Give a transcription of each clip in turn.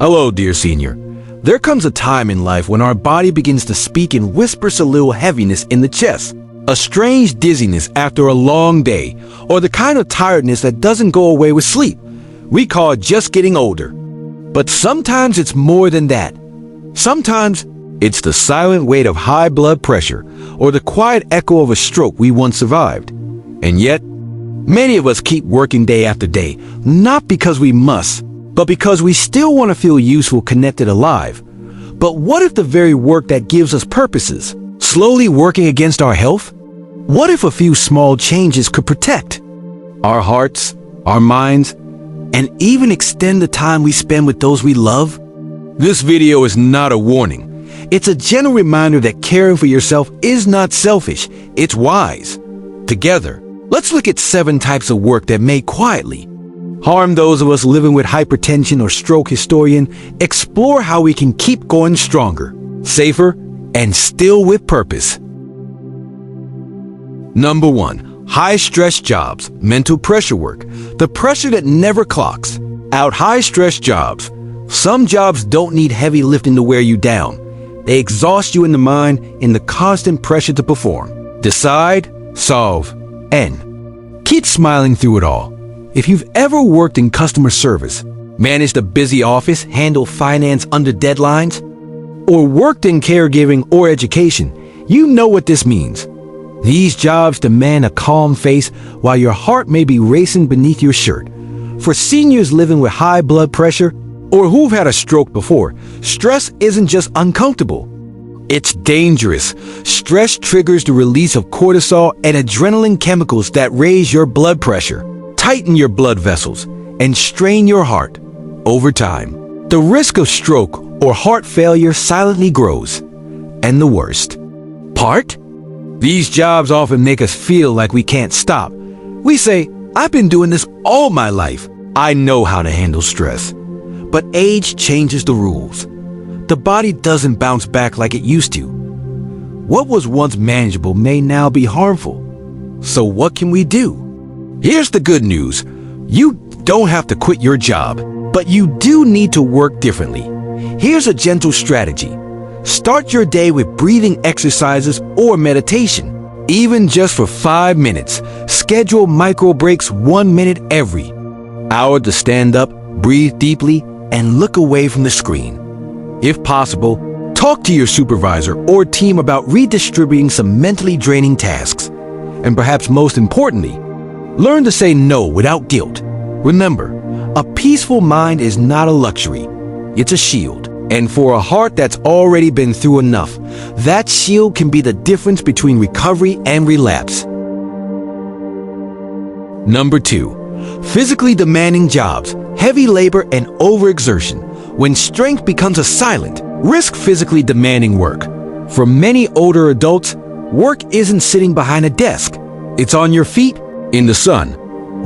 Hello, dear senior. There comes a time in life when our body begins to speak and whispers a little heaviness in the chest, a strange dizziness after a long day, or the kind of tiredness that doesn't go away with sleep. We call it just getting older. But sometimes it's more than that. Sometimes it's the silent weight of high blood pressure or the quiet echo of a stroke we once survived. And yet, many of us keep working day after day, not because we must, but because we still want to feel useful, connected, alive. But what if the very work that gives us purposes slowly working against our health? What if a few small changes could protect our hearts, our minds, and even extend the time we spend with those we love? This video is not a warning. It's a gentle reminder that caring for yourself is not selfish, it's wise. Together, let's look at 7 types of work that may quietly harm those of us living with hypertension or stroke. Historian, explore how we can keep going stronger, safer, and still with purpose. Number 1. High-stress jobs, mental pressure work, the pressure that never clocks out. High-stress jobs. Some jobs don't need heavy lifting to wear you down. They exhaust you in the mind in the constant pressure to perform, decide, solve, and keep smiling through it all. If you've ever worked in customer service, managed a busy office, handled finance under deadlines, or worked in caregiving or education, you know what this means. These jobs demand a calm face while your heart may be racing beneath your shirt. For seniors living with high blood pressure or who've had a stroke before, stress isn't just uncomfortable. It's dangerous. Stress triggers the release of cortisol and adrenaline chemicals that raise your blood pressure, tighten your blood vessels, and strain your heart. Over time, the risk of stroke or heart failure silently grows. And the worst part? These jobs often make us feel like we can't stop. We say, I've been doing this all my life. I know how to handle stress. But age changes the rules. The body doesn't bounce back like it used to. What was once manageable may now be harmful. So what can we do? Here's the good news. You don't have to quit your job, but you do need to work differently. Here's a gentle strategy. Start your day with breathing exercises or meditation, even just for 5 minutes. Schedule micro breaks, 1 minute every hour to stand up, breathe deeply, and look away from the screen. If possible, talk to your supervisor or team about redistributing some mentally draining tasks. And perhaps most importantly, learn to say no without guilt. Remember, a peaceful mind is not a luxury, it's a shield. And for a heart that's already been through enough, that shield can be the difference between recovery and relapse. Number 2. Physically demanding jobs, heavy labor and overexertion. When strength becomes a silent, risk physically demanding work. For many older adults, work isn't sitting behind a desk. It's on your feet, in the sun,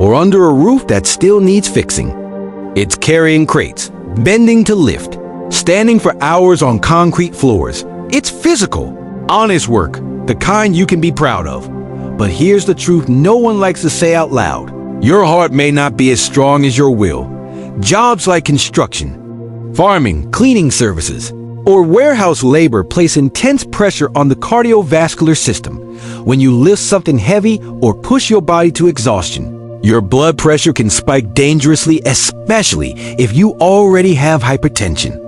or under a roof that still needs fixing. It's carrying crates, bending to lift, standing for hours on concrete floors. It's physical, honest work, the kind you can be proud of. But here's the truth no one likes to say out loud. Your heart may not be as strong as your will. Jobs like construction, farming, cleaning services, or warehouse labor place intense pressure on the cardiovascular system. When you lift something heavy or push your body to exhaustion, your blood pressure can spike dangerously, especially if you already have hypertension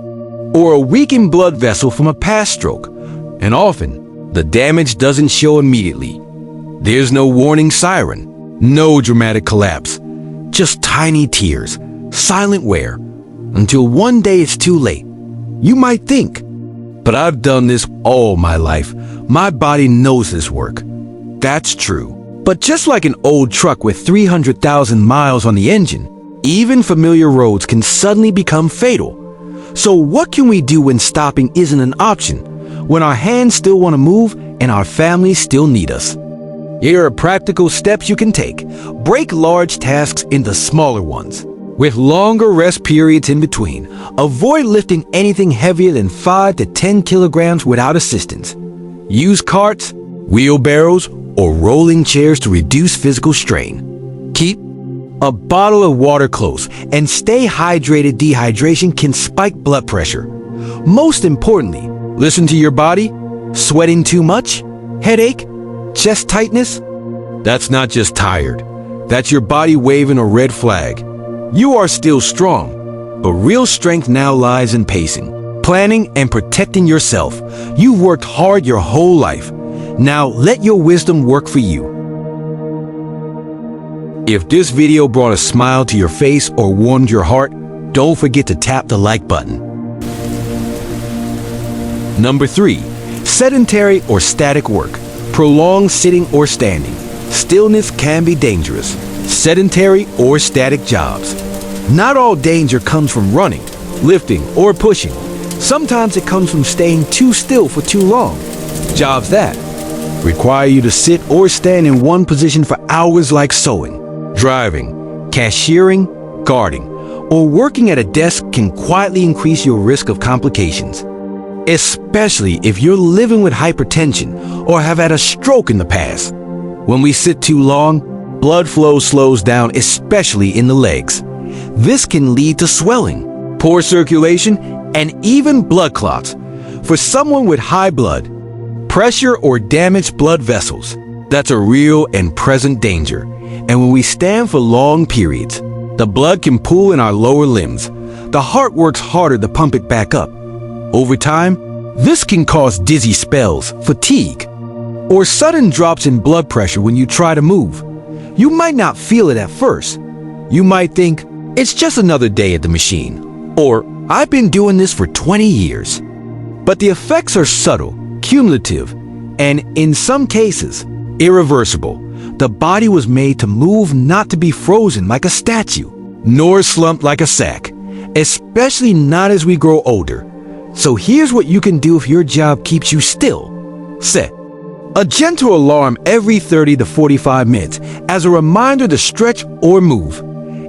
or a weakened blood vessel from a past stroke. And often, the damage doesn't show immediately. There's no warning siren, no dramatic collapse, just tiny tears, silent wear, until one day it's too late. You might think, but I've done this all my life. My body knows this work. That's true. But just like an old truck with 300,000 miles on the engine, even familiar roads can suddenly become fatal. So what can we do when stopping isn't an option? When our hands still want to move and our families still need us? Here are practical steps you can take. Break large tasks into smaller ones, with longer rest periods in between. Avoid lifting anything heavier than 5 to 10 kilograms without assistance. Use carts, wheelbarrows, or rolling chairs to reduce physical strain. Keep A bottle of water close and stay hydrated. Dehydration can spike blood pressure. Most importantly, listen to your body. Sweating too much? Headache? Chest tightness? That's not just tired. That's your body waving a red flag. You are still strong, but real strength now lies in pacing, planning, and protecting yourself. You've worked hard your whole life. Now let your wisdom work for you. If this video brought a smile to your face or warmed your heart, don't forget to tap the like button. Number 3. Sedentary or static work. Prolonged sitting or standing. Stillness can be dangerous. Sedentary or static jobs. Not all danger comes from running, lifting, or pushing. Sometimes it comes from staying too still for too long. Jobs that require you to sit or stand in one position for hours, like sewing, driving, cashiering, guarding, or working at a desk, can quietly increase your risk of complications. Especially if you're living with hypertension or have had a stroke in the past. When we sit too long, blood flow slows down, especially in the legs. This can lead to swelling, poor circulation, and even blood clots. For someone with high blood pressure or damaged blood vessels, that's a real and present danger. And when we stand for long periods, the blood can pool in our lower limbs. The heart works harder to pump it back up. Over time, this can cause dizzy spells, fatigue, or sudden drops in blood pressure when you try to move. You might not feel it at first. You might think, it's just another day at the machine, or I've been doing this for 20 years. But the effects are subtle, cumulative, and in some cases, irreversible. The body was made to move, not to be frozen like a statue, nor slumped like a sack, especially not as we grow older. So here's what you can do if your job keeps you still. Set a gentle alarm every 30 to 45 minutes as a reminder to stretch or move.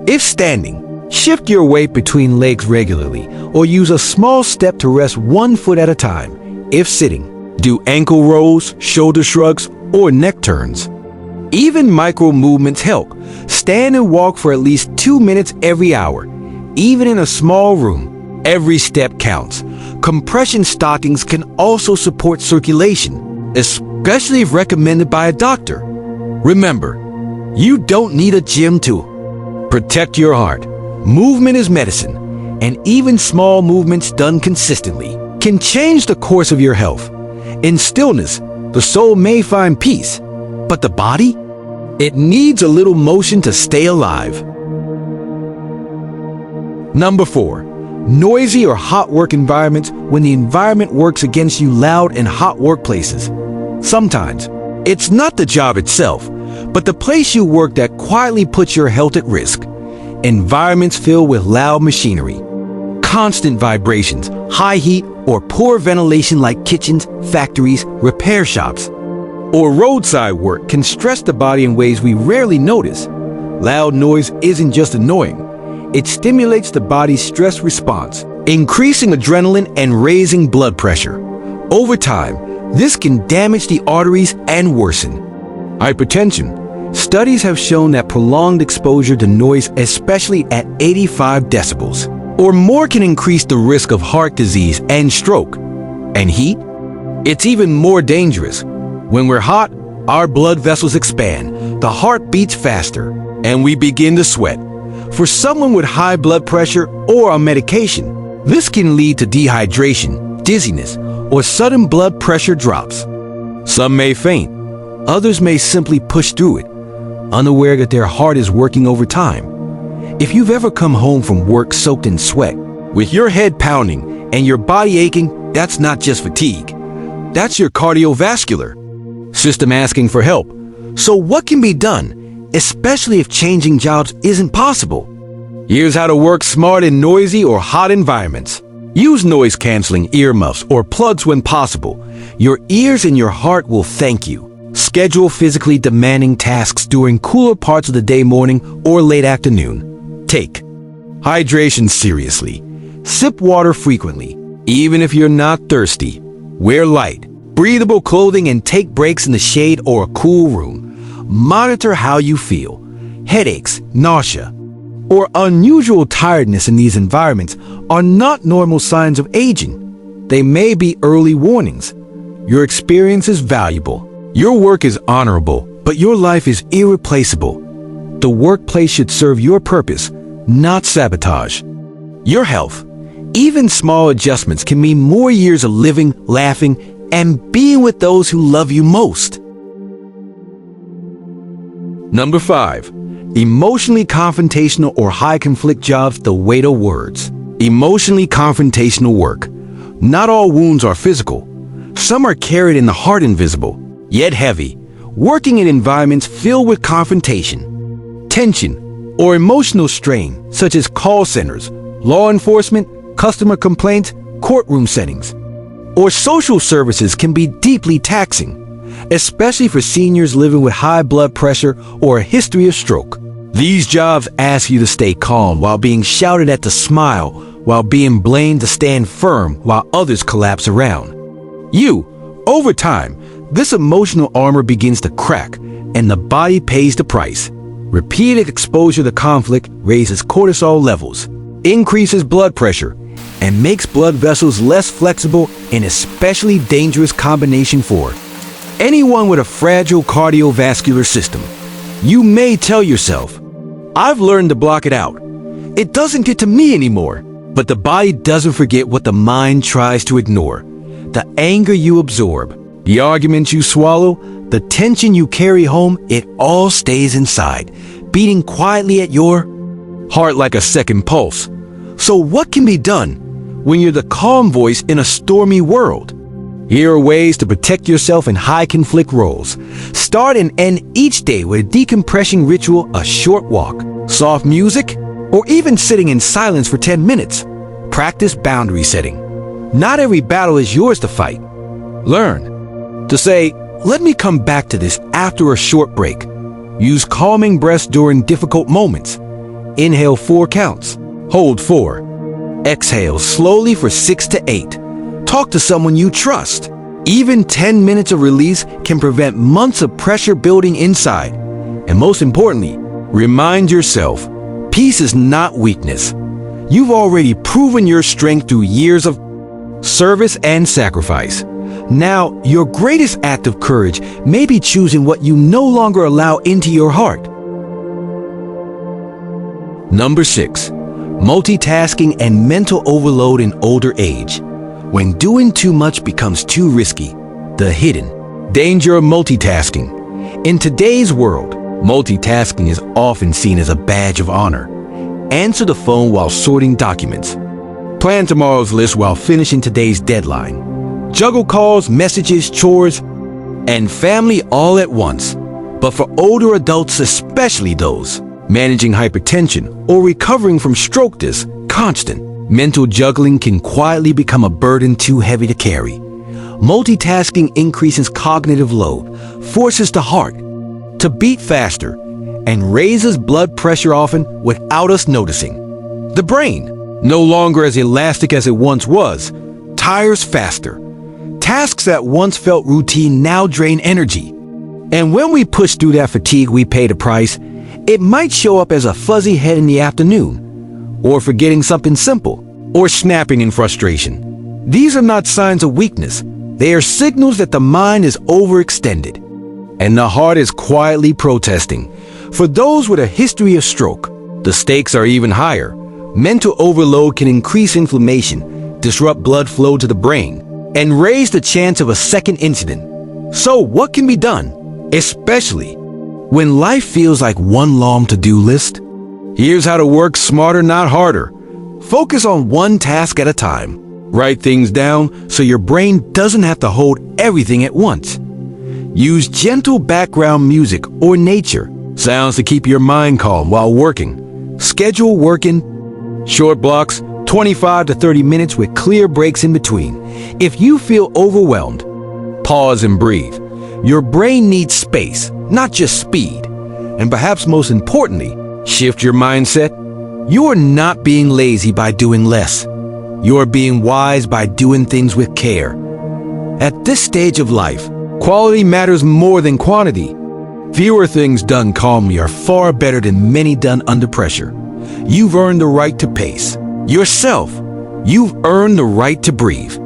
If standing, shift your weight between legs regularly or use a small step to rest one foot at a time. If sitting, do ankle rolls, shoulder shrugs, or neck turns. Even micro movements help. Stand and walk for at least 2 minutes every hour. Even in a small room, every step counts. Compression stockings can also support circulation, especially if recommended by a doctor. Remember, you don't need a gym to protect your heart. Movement is medicine, and even small movements done consistently can change the course of your health. In stillness, the soul may find peace, but the body? It needs a little motion to stay alive. Number 4. Noisy or hot work environments. When the environment works against you, loud and hot workplaces. Sometimes, it's not the job itself, but the place you work that quietly puts your health at risk. Environments filled with loud machinery, constant vibrations, high heat, or poor ventilation like kitchens, factories, repair shops, or roadside work can stress the body in ways we rarely notice. Loud noise isn't just annoying. It stimulates the body's stress response, increasing adrenaline and raising blood pressure. Over time, this can damage the arteries and worsen hypertension. Studies have shown that prolonged exposure to noise, especially at 85 decibels or more, can increase the risk of heart disease and stroke. And heat? It's even more dangerous. When we're hot, our blood vessels expand, the heart beats faster, and we begin to sweat. For someone with high blood pressure or on medication, this can lead to dehydration, dizziness, or sudden blood pressure drops. Some may faint. Others may simply push through it, unaware that their heart is working overtime. If you've ever come home from work soaked in sweat, with your head pounding and your body aching, that's not just fatigue. That's your cardiovascular system asking for help. So what can be done, especially if changing jobs isn't possible? Here's how to work smart in noisy or hot environments. Use noise-canceling earmuffs or plugs when possible. Your ears and your heart will thank you. Schedule physically demanding tasks during cooler parts of the day, morning, or late afternoon. Take hydration seriously. Sip water frequently, even if you're not thirsty. Wear light, breathable clothing and take breaks in the shade or a cool room. Monitor how you feel. headaches, nausea, or unusual tiredness in these environments are not normal signs of aging. They may be early warnings. Your experience is valuable. Your work is honorable, but your life is irreplaceable. The workplace should serve your purpose, not sabotage. Your health. Even small adjustments can mean more years of living, laughing, and being with those who love you most. Number 5. Emotionally confrontational or high-conflict jobs, the weight of words. Emotionally confrontational work. Not all wounds are physical. Some are carried in the heart, invisible, yet heavy. Working in environments filled with confrontation, tension, or emotional strain, such as call centers, law enforcement, customer complaints, courtroom settings, or social services can be deeply taxing, especially for seniors living with high blood pressure or a history of stroke. These jobs ask you to stay calm while being shouted at to smile, while being blamed to stand firm while others collapse around you. Over time, this emotional armor begins to crack, and the body pays the price. Repeated exposure to conflict raises cortisol levels, increases blood pressure, and makes blood vessels less flexible, an especially dangerous combination for anyone with a fragile cardiovascular system. You may tell yourself, "I've learned to block it out. It doesn't get to me anymore." But the body doesn't forget what the mind tries to ignore. The anger you absorb, the arguments you swallow, the tension you carry home, it all stays inside, beating quietly at your heart like a second pulse. So what can be done when you're the calm voice in a stormy world? Here are ways to protect yourself in high-conflict roles. Start and end each day with a decompression ritual, a short walk, soft music, or even sitting in silence for 10 minutes. Practice boundary setting. Not every battle is yours to fight. Learn to say, "Let me come back to this after a short break." Use calming breaths during difficult moments. Inhale 4 counts. Hold 4. Exhale slowly for 6 to 8. Talk to someone you trust. Even 10 minutes of release can prevent months of pressure building inside. And most importantly, remind yourself, peace is not weakness. You've already proven your strength through years of service and sacrifice. Now, your greatest act of courage may be choosing what you no longer allow into your heart. Number 6. Multitasking and mental overload in older age. When doing too much becomes too risky. The hidden danger of multitasking. In today's world, multitasking is often seen as a badge of honor. Answer the phone while sorting documents. Plan tomorrow's list while finishing today's deadline. Juggle calls, messages, chores, and family all at once. But for older adults, especially those managing hypertension or recovering from stroke, this constant mental juggling can quietly become a burden too heavy to carry. Multitasking increases cognitive load, forces the heart to beat faster, and raises blood pressure often without us noticing. The brain, no longer as elastic as it once was, tires faster. Tasks that once felt routine now drain energy. And when we push through that fatigue, we pay the price. It might show up as a fuzzy head in the afternoon, or forgetting something simple, or snapping in frustration. These are not signs of weakness. They are signals that the mind is overextended, and the heart is quietly protesting. For those with a history of stroke, the stakes are even higher. Mental overload can increase inflammation, disrupt blood flow to the brain, and raise the chance of a second incident. So what can be done, especially when life feels like one long to-do list? Here's how to work smarter, not harder. Focus on one task at a time. Write things down so your brain doesn't have to hold everything at once. Use gentle background music or nature sounds to keep your mind calm while working. Schedule work in short blocks, 25 to 30 minutes with clear breaks in between. If you feel overwhelmed, pause and breathe. Your brain needs space, not just speed. And perhaps most importantly, shift your mindset. You are not being lazy by doing less. You are being wise by doing things with care. At this stage of life, quality matters more than quantity. Fewer things done calmly are far better than many done under pressure. You've earned the right to pace yourself. You've earned the right to breathe.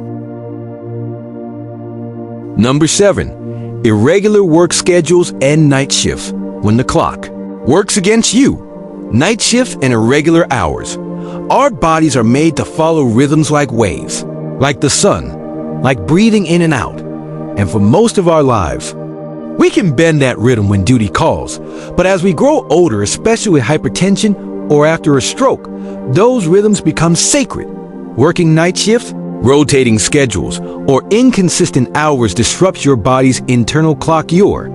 Number 7, irregular work schedules and night shifts. When the clock works against you, night shifts and irregular hours. Our bodies are made to follow rhythms like waves, like the sun, like breathing in and out. And for most of our lives, we can bend that rhythm when duty calls. But as we grow older, especially with hypertension or after a stroke, those rhythms become sacred. Working night shifts, rotating schedules, or inconsistent hours disrupts your body's internal clock, your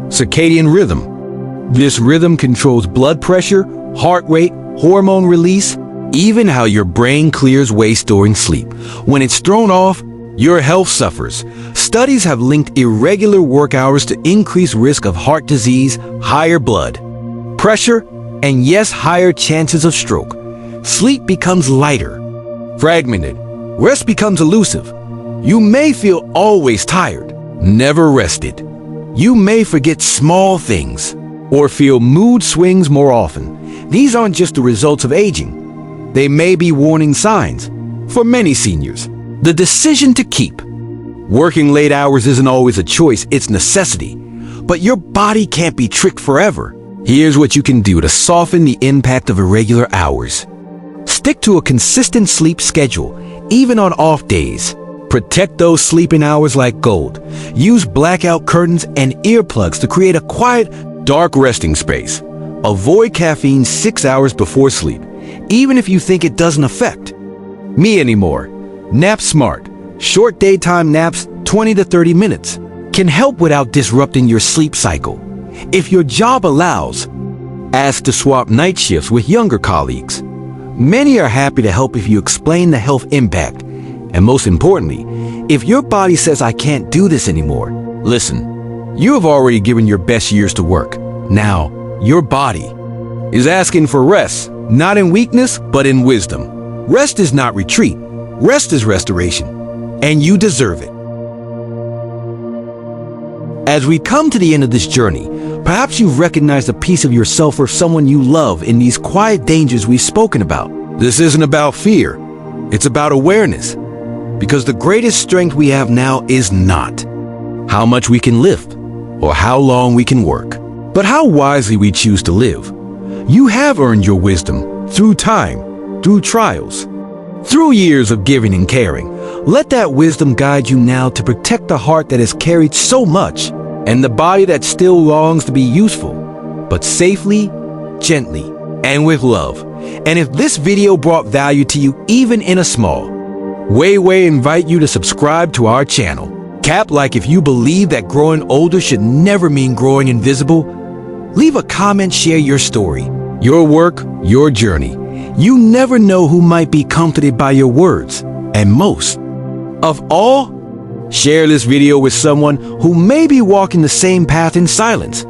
circadian rhythm. This rhythm controls blood pressure, heart rate, hormone release, even how your brain clears waste during sleep. When it's thrown off, your health suffers. Studies have linked irregular work hours to increased risk of heart disease, higher blood pressure, and yes, higher chances of stroke. Sleep becomes lighter, fragmented. Rest becomes elusive. You may feel always tired, never rested. You may forget small things or feel mood swings more often. These aren't just the results of aging. They may be warning signs. For many seniors, the decision to keep working late hours isn't always a choice, it's necessity. But your body can't be tricked forever. Here's what you can do to soften the impact of irregular hours. Stick to a consistent sleep schedule, even on off days. Protect those sleeping hours like gold. Use blackout curtains and earplugs to create a quiet, dark resting space. Avoid caffeine 6 hours before sleep, even if you think it doesn't affect me anymore. Nap smart. Short daytime naps, 20 to 30 minutes, can help without disrupting your sleep cycle. If your job allows, ask to swap night shifts with younger colleagues. Many are happy to help if you explain the health impact. And most importantly, if your body says, I can't do this anymore, listen, you have already given your best years to work. Now, your body is asking for rest, not in weakness, but in wisdom. Rest is not retreat. Rest is restoration. And you deserve it. As we come to the end of this journey, perhaps you've recognized a piece of yourself or someone you love in these quiet dangers we've spoken about. This isn't about fear. It's about awareness. Because the greatest strength we have now is not how much we can lift or how long we can work, but how wisely we choose to live. You have earned your wisdom through time, through trials, through years of giving and caring. Let that wisdom guide you now to protect the heart that has carried so much and the body that still longs to be useful, but safely, gently, and with love. And if this video brought value to you, even in a small way, we invite you to subscribe to our channel. Tap like if you believe that growing older should never mean growing invisible. Leave a comment, share your story, your work, your journey. You never know who might be comforted by your words. And most of all, share this video with someone who may be walking the same path in silence.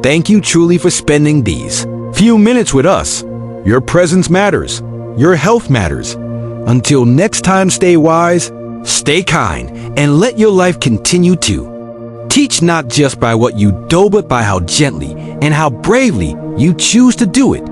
Thank you truly for spending these few minutes with us. Your presence matters. Your health matters. Until next time, stay wise, stay kind, and let your life continue to teach, not just by what you do, but by how gently and how bravely you choose to do it.